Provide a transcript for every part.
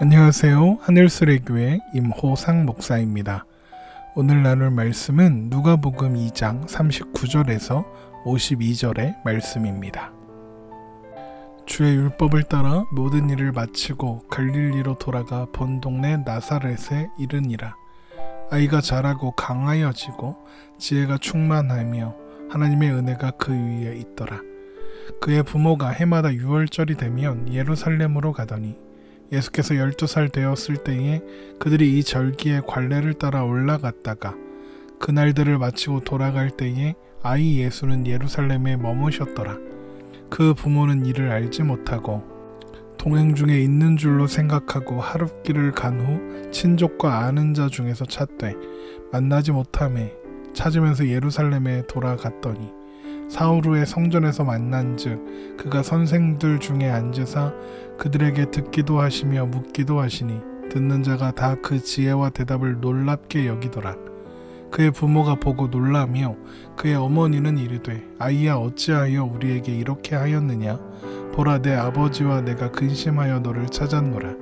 안녕하세요. 하늘수레교회 임호상 목사입니다. 오늘 나눌 말씀은 누가복음 2장 39절에서 52절의 말씀입니다. 주의 율법을 따라 모든 일을 마치고 갈릴리로 돌아가 본 동네 나사렛에 이르니라. 아이가 자라고 강하여지고 지혜가 충만하며 하나님의 은혜가 그 위에 있더라. 그의 부모가 해마다 유월절이 되면 예루살렘으로 가더니 예수께서 12살 되었을 때에 그들이 이 절기의 관례를 따라 올라갔다가 그날들을 마치고 돌아갈 때에 아이 예수는 예루살렘에 머무셨더라. 그 부모는 이를 알지 못하고 동행 중에 있는 줄로 생각하고 하룻길을 간 후 친족과 아는 자 중에서 찾되 만나지 못하매 찾으면서 예루살렘에 돌아갔더니 사흘 후에 성전에서 만난즉 그가 선생들 중에 앉으사 그들에게 듣기도 하시며 묻기도 하시니 듣는 자가 다 그 지혜와 대답을 놀랍게 여기더라. 그의 부모가 보고 놀라며 그의 어머니는 이르되 아이야 어찌하여 우리에게 이렇게 하였느냐? 보라 내 아버지와 내가 근심하여 너를 찾았노라.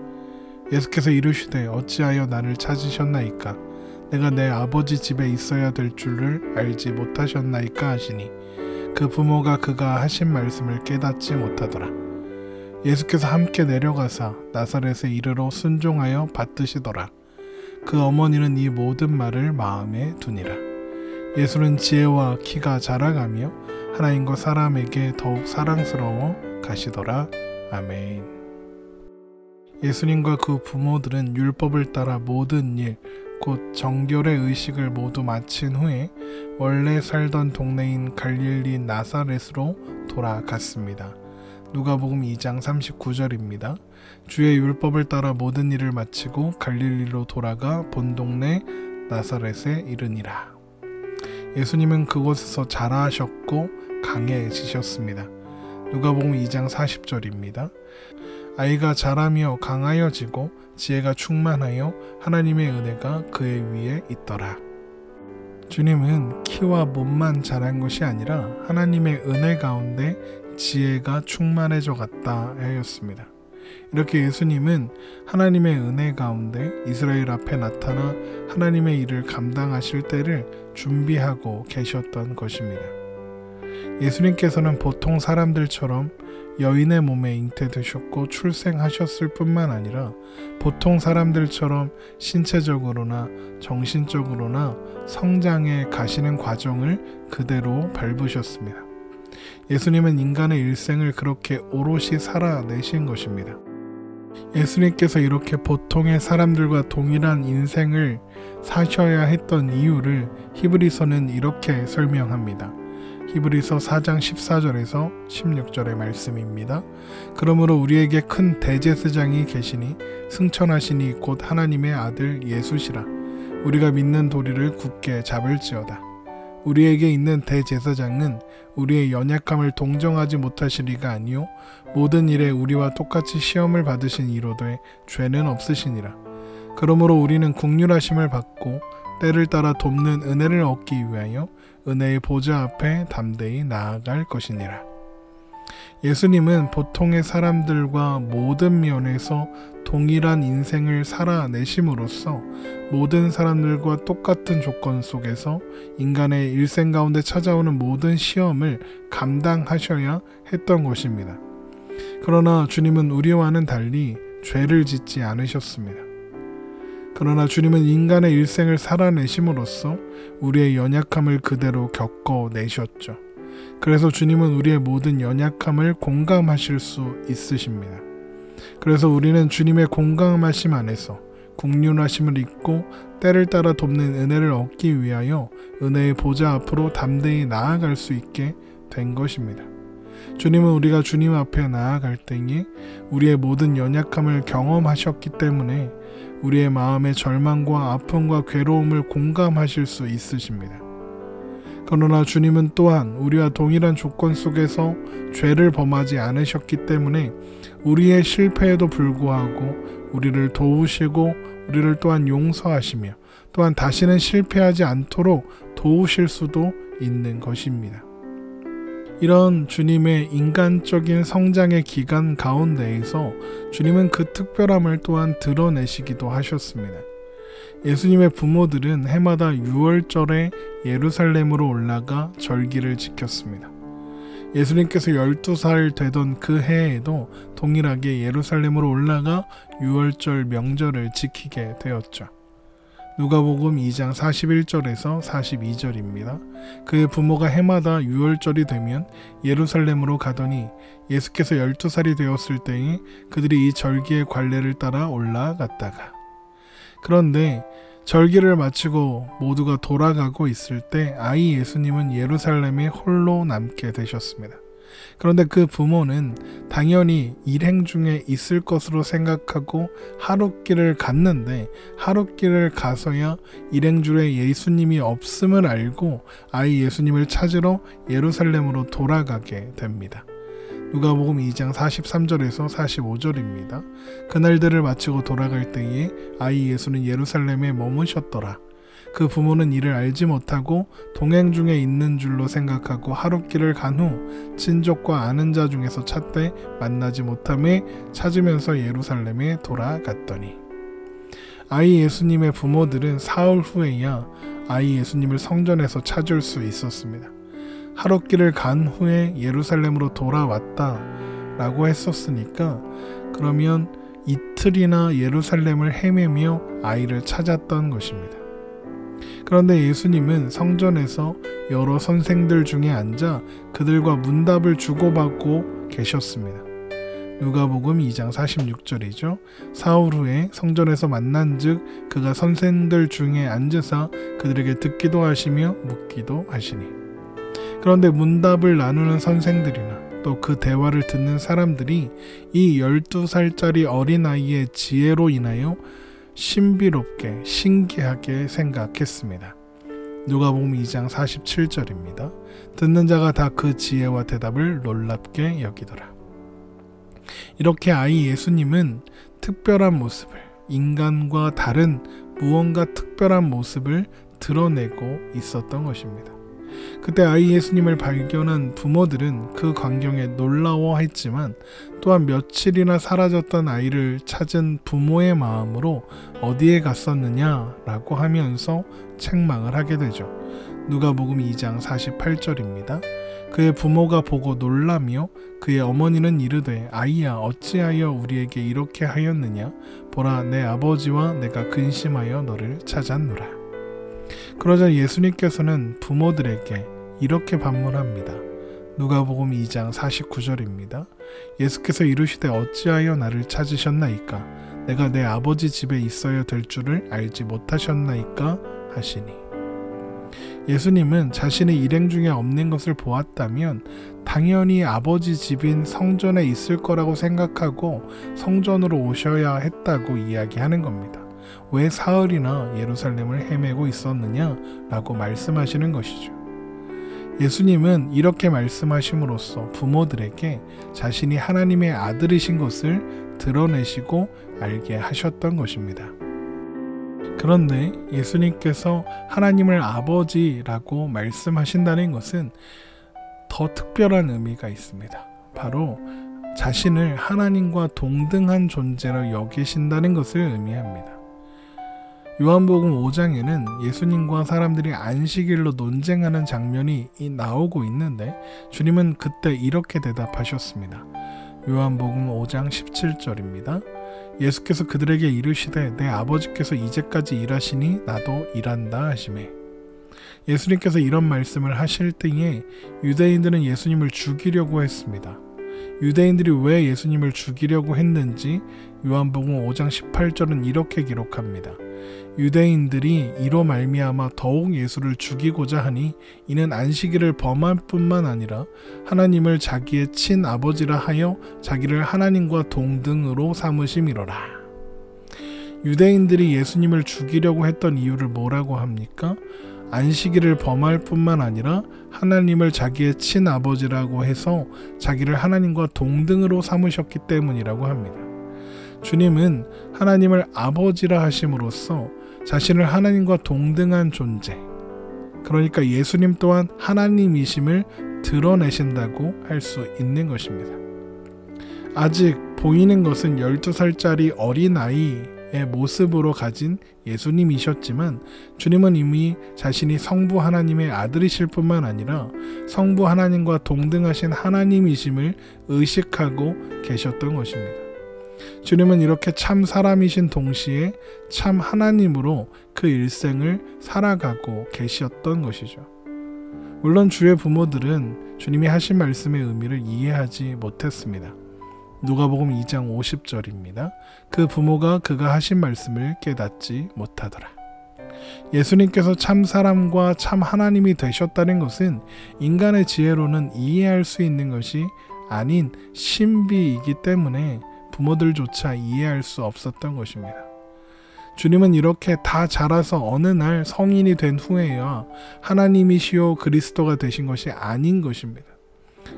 예수께서 이르시되 어찌하여 나를 찾으셨나이까? 내가 내 아버지 집에 있어야 될 줄을 알지 못하셨나이까 하시니 그 부모가 그가 하신 말씀을 깨닫지 못하더라. 예수께서 함께 내려가사 나사렛에 이르러 순종하여 받드시더라. 그 어머니는 이 모든 말을 마음에 두니라. 예수는 지혜와 키가 자라가며 하나님과 사람에게 더욱 사랑스러워 가시더라. 아멘. 예수님과 그 부모들은 율법을 따라 모든 일, 곧 정결의 의식을 모두 마친 후에 원래 살던 동네인 갈릴리 나사렛으로 돌아갔습니다. 누가복음 2장 39절입니다. 주의 율법을 따라 모든 일을 마치고 갈릴리로 돌아가 본 동네 나사렛에 이르니라. 예수님은 그곳에서 자라셨고 강해지셨습니다. 누가복음 2장 40절입니다. 아이가 자라며 강하여지고 지혜가 충만하여 하나님의 은혜가 그의 위에 있더라. 주님은 키와 몸만 자란 것이 아니라 하나님의 은혜 가운데 지혜가 충만해져 갔다 하였습니다. 이렇게 예수님은 하나님의 은혜 가운데 이스라엘 앞에 나타나 하나님의 일을 감당하실 때를 준비하고 계셨던 것입니다. 예수님께서는 보통 사람들처럼 여인의 몸에 잉태되셨고 출생하셨을 뿐만 아니라 보통 사람들처럼 신체적으로나 정신적으로나 성장해 가시는 과정을 그대로 밟으셨습니다. 예수님은 인간의 일생을 그렇게 오롯이 살아내신 것입니다. 예수님께서 이렇게 보통의 사람들과 동일한 인생을 사셔야 했던 이유를 히브리서는 이렇게 설명합니다. 히브리서 4장 14절에서 16절의 말씀입니다. 그러므로 우리에게 큰 대제사장이 계시니 승천하시니 곧 하나님의 아들 예수시라. 우리가 믿는 도리를 굳게 잡을지어다. 우리에게 있는 대제사장은 우리의 연약함을 동정하지 못하시리가 아니요 모든 일에 우리와 똑같이 시험을 받으신 이로되 죄는 없으시니라. 그러므로 우리는 긍휼하심을 받고 때를 따라 돕는 은혜를 얻기 위하여 은혜의 보좌 앞에 담대히 나아갈 것이니라. 예수님은 보통의 사람들과 모든 면에서 동일한 인생을 살아내심으로써 모든 사람들과 똑같은 조건 속에서 인간의 일생 가운데 찾아오는 모든 시험을 감당하셔야 했던 것입니다. 그러나 주님은 우리와는 달리 죄를 짓지 않으셨습니다. 그러나 주님은 인간의 일생을 살아내심으로써 우리의 연약함을 그대로 겪어내셨죠. 그래서 주님은 우리의 모든 연약함을 공감하실 수 있으십니다. 그래서 우리는 주님의 공감하심 안에서 긍휼하심을 잊고 때를 따라 돕는 은혜를 얻기 위하여 은혜의 보좌 앞으로 담대히 나아갈 수 있게 된 것입니다. 주님은 우리가 주님 앞에 나아갈 때에 우리의 모든 연약함을 경험하셨기 때문에 우리의 마음의 절망과 아픔과 괴로움을 공감하실 수 있으십니다. 그러나 주님은 또한 우리와 동일한 조건 속에서 죄를 범하지 않으셨기 때문에 우리의 실패에도 불구하고 우리를 도우시고 우리를 또한 용서하시며 또한 다시는 실패하지 않도록 도우실 수도 있는 것입니다. 이런 주님의 인간적인 성장의 기간 가운데에서 주님은 그 특별함을 또한 드러내시기도 하셨습니다. 예수님의 부모들은 해마다 6월절에 예루살렘으로 올라가 절기를 지켰습니다. 예수님께서 12살 되던 그 해에도 동일하게 예루살렘으로 올라가 6월절 명절을 지키게 되었죠. 누가복음 2장 41절에서 42절입니다. 그의 부모가 해마다 6월절이 되면 예루살렘으로 가더니 예수께서 12살이 되었을 때에 그들이 이 절기의 관례를 따라 올라갔다가, 그런데 절기를 마치고 모두가 돌아가고 있을 때 아이 예수님은 예루살렘에 홀로 남게 되셨습니다. 그런데 그 부모는 당연히 일행 중에 있을 것으로 생각하고 하룻길을 갔는데, 하룻길을 가서야 일행 중에 예수님이 없음을 알고 아이 예수님을 찾으러 예루살렘으로 돌아가게 됩니다. 누가복음 2장 43절에서 45절입니다. 그날들을 마치고 돌아갈 때에 아이 예수는 예루살렘에 머무셨더라. 그 부모는 이를 알지 못하고 동행 중에 있는 줄로 생각하고 하룻길을 간 후 친족과 아는 자 중에서 찾되 만나지 못하매 찾으면서 예루살렘에 돌아갔더니, 아이 예수님의 부모들은 사흘 후에야 아이 예수님을 성전에서 찾을 수 있었습니다. 하룻길을 간 후에 예루살렘으로 돌아왔다 라고 했었으니까, 그러면 이틀이나 예루살렘을 헤매며 아이를 찾았던 것입니다. 그런데 예수님은 성전에서 여러 선생들 중에 앉아 그들과 문답을 주고받고 계셨습니다. 누가복음 2장 46절이죠. 사흘 후에 성전에서 만난즉 그가 선생들 중에 앉으사 그들에게 듣기도 하시며 묻기도 하시니. 그런데 문답을 나누는 선생들이나 또 그 대화를 듣는 사람들이 이 12살짜리 어린아이의 지혜로 인하여 신비롭게 신기하게 생각했습니다. 누가복음 2장 47절입니다. 듣는 자가 다 그 지혜와 대답을 놀랍게 여기더라. 이렇게 아이 예수님은 특별한 모습을, 인간과 다른 무언가 특별한 모습을 드러내고 있었던 것입니다. 그때 아이 예수님을 발견한 부모들은 그 광경에 놀라워했지만 또한 며칠이나 사라졌던 아이를 찾은 부모의 마음으로 어디에 갔었느냐라고 하면서 책망을 하게 되죠. 누가복음 2장 48절입니다. 그의 부모가 보고 놀라며 그의 어머니는 이르되 아이야 어찌하여 우리에게 이렇게 하였느냐, 보라 내 아버지와 내가 근심하여 너를 찾았노라. 그러자 예수님께서는 부모들에게 이렇게 반문합니다. 누가복음 2장 49절입니다. 예수께서 이르시되 어찌하여 나를 찾으셨나이까, 내가 내 아버지 집에 있어야 될 줄을 알지 못하셨나이까 하시니. 예수님은 자신의 일행 중에 없는 것을 보았다면 당연히 아버지 집인 성전에 있을 거라고 생각하고 성전으로 오셔야 했다고 이야기하는 겁니다. 왜 사흘이나 예루살렘을 헤매고 있었느냐 라고 말씀하시는 것이죠. 예수님은 이렇게 말씀하심으로써 부모들에게 자신이 하나님의 아들이신 것을 드러내시고 알게 하셨던 것입니다. 그런데 예수님께서 하나님을 아버지라고 말씀하신다는 것은 더 특별한 의미가 있습니다. 바로 자신을 하나님과 동등한 존재로 여기신다는 것을 의미합니다. 요한복음 5장에는 예수님과 사람들이 안식일로 논쟁하는 장면이 나오고 있는데 주님은 그때 이렇게 대답하셨습니다. 요한복음 5장 17절입니다. 예수께서 그들에게 이르시되 내 아버지께서 이제까지 일하시니 나도 일한다 하시매. 예수님께서 이런 말씀을 하실 때에 유대인들은 예수님을 죽이려고 했습니다. 유대인들이 왜 예수님을 죽이려고 했는지 요한복음 5장 18절은 이렇게 기록합니다. 유대인들이 이로 말미암아 더욱 예수를 죽이고자 하니 이는 안식일을 범할 뿐만 아니라 하나님을 자기의 친아버지라 하여 자기를 하나님과 동등으로 삼으심이로라. 유대인들이 예수님을 죽이려고 했던 이유를 뭐라고 합니까? 안식일을 범할 뿐만 아니라 하나님을 자기의 친아버지라고 해서 자기를 하나님과 동등으로 삼으셨기 때문이라고 합니다. 주님은 하나님을 아버지라 하심으로써 자신을 하나님과 동등한 존재, 그러니까 예수님 또한 하나님이심을 드러내신다고 할 수 있는 것입니다. 아직 보이는 것은 12살짜리 어린아이의 모습으로 가진 예수님이셨지만 주님은 이미 자신이 성부 하나님의 아들이실 뿐만 아니라 성부 하나님과 동등하신 하나님이심을 의식하고 계셨던 것입니다. 주님은 이렇게 참 사람이신 동시에 참 하나님으로 그 일생을 살아가고 계셨던 것이죠. 물론 주의 부모들은 주님이 하신 말씀의 의미를 이해하지 못했습니다. 누가복음 2장 50절입니다. 그 부모가 그가 하신 말씀을 깨닫지 못하더라. 예수님께서 참 사람과 참 하나님이 되셨다는 것은 인간의 지혜로는 이해할 수 있는 것이 아닌 신비이기 때문에 부모들조차 이해할 수 없었던 것입니다. 주님은 이렇게 다 자라서 어느 날 성인이 된 후에야 하나님이시오 그리스도가 되신 것이 아닌 것입니다.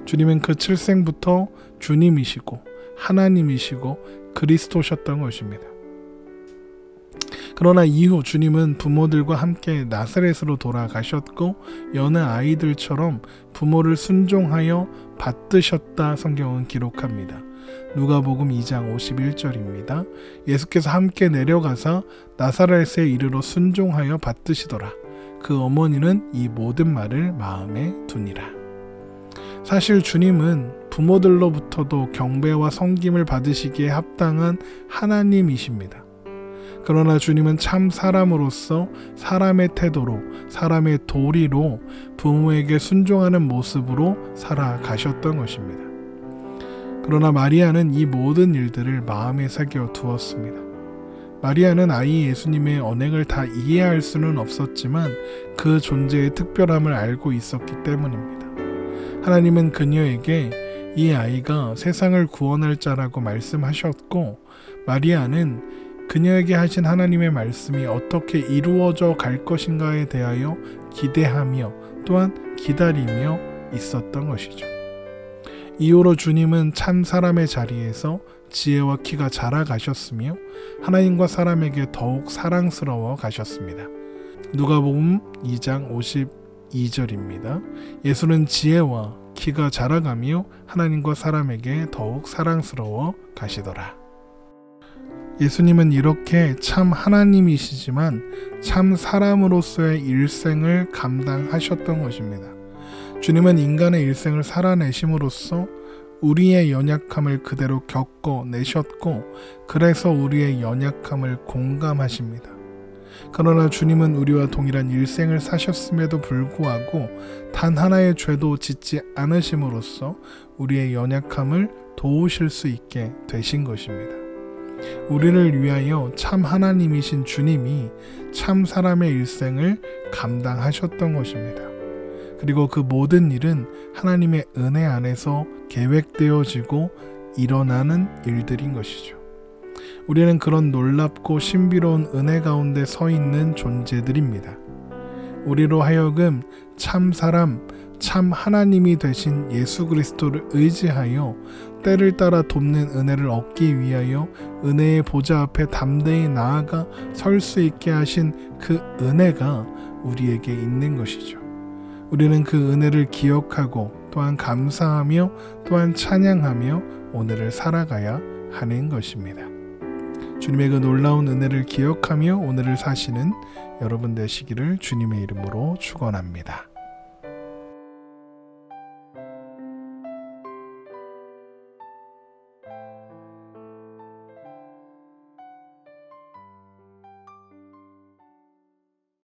주님은 그 출생부터 주님이시고 하나님이시고 그리스도셨던 것입니다. 그러나 이후 주님은 부모들과 함께 나사렛으로 돌아가셨고 여느 아이들처럼 부모를 순종하여 받드셨다 성경은 기록합니다. 누가복음 2장 51절입니다. 예수께서 함께 내려가사 나사렛에 이르러 순종하여 받드시더라. 그 어머니는 이 모든 말을 마음에 두니라. 사실 주님은 부모들로부터도 경배와 섬김을 받으시기에 합당한 하나님이십니다. 그러나 주님은 참 사람으로서 사람의 태도로, 사람의 도리로 부모에게 순종하는 모습으로 살아가셨던 것입니다. 그러나 마리아는 이 모든 일들을 마음에 새겨 두었습니다. 마리아는 아이 예수님의 언행을 다 이해할 수는 없었지만 그 존재의 특별함을 알고 있었기 때문입니다. 하나님은 그녀에게 이 아이가 세상을 구원할 자라고 말씀하셨고 마리아는 그녀에게 하신 하나님의 말씀이 어떻게 이루어져 갈 것인가에 대하여 기대하며 또한 기다리며 있었던 것이죠. 이후로 주님은 참 사람의 자리에서 지혜와 키가 자라가셨으며 하나님과 사람에게 더욱 사랑스러워 가셨습니다. 누가복음 2장 52절입니다. 예수는 지혜와 키가 자라가며 하나님과 사람에게 더욱 사랑스러워 가시더라. 예수님은 이렇게 참 하나님이시지만 참 사람으로서의 일생을 감당하셨던 것입니다. 주님은 인간의 일생을 살아내심으로써 우리의 연약함을 그대로 겪어내셨고 그래서 우리의 연약함을 공감하십니다. 그러나 주님은 우리와 동일한 일생을 사셨음에도 불구하고 단 하나의 죄도 짓지 않으심으로써 우리의 연약함을 도우실 수 있게 되신 것입니다. 우리를 위하여 참 하나님이신 주님이 참 사람의 일생을 감당하셨던 것입니다. 그리고 그 모든 일은 하나님의 은혜 안에서 계획되어지고 일어나는 일들인 것이죠. 우리는 그런 놀랍고 신비로운 은혜 가운데 서 있는 존재들입니다. 우리로 하여금 참 사람, 참 하나님이 되신 예수 그리스도를 의지하여 때를 따라 돕는 은혜를 얻기 위하여 은혜의 보좌 앞에 담대히 나아가 설 수 있게 하신 그 은혜가 우리에게 있는 것이죠. 우리는 그 은혜를 기억하고 또한 감사하며 또한 찬양하며 오늘을 살아가야 하는 것입니다. 주님의 그 놀라운 은혜를 기억하며 오늘을 사시는 여러분 되시기를 주님의 이름으로 축원합니다.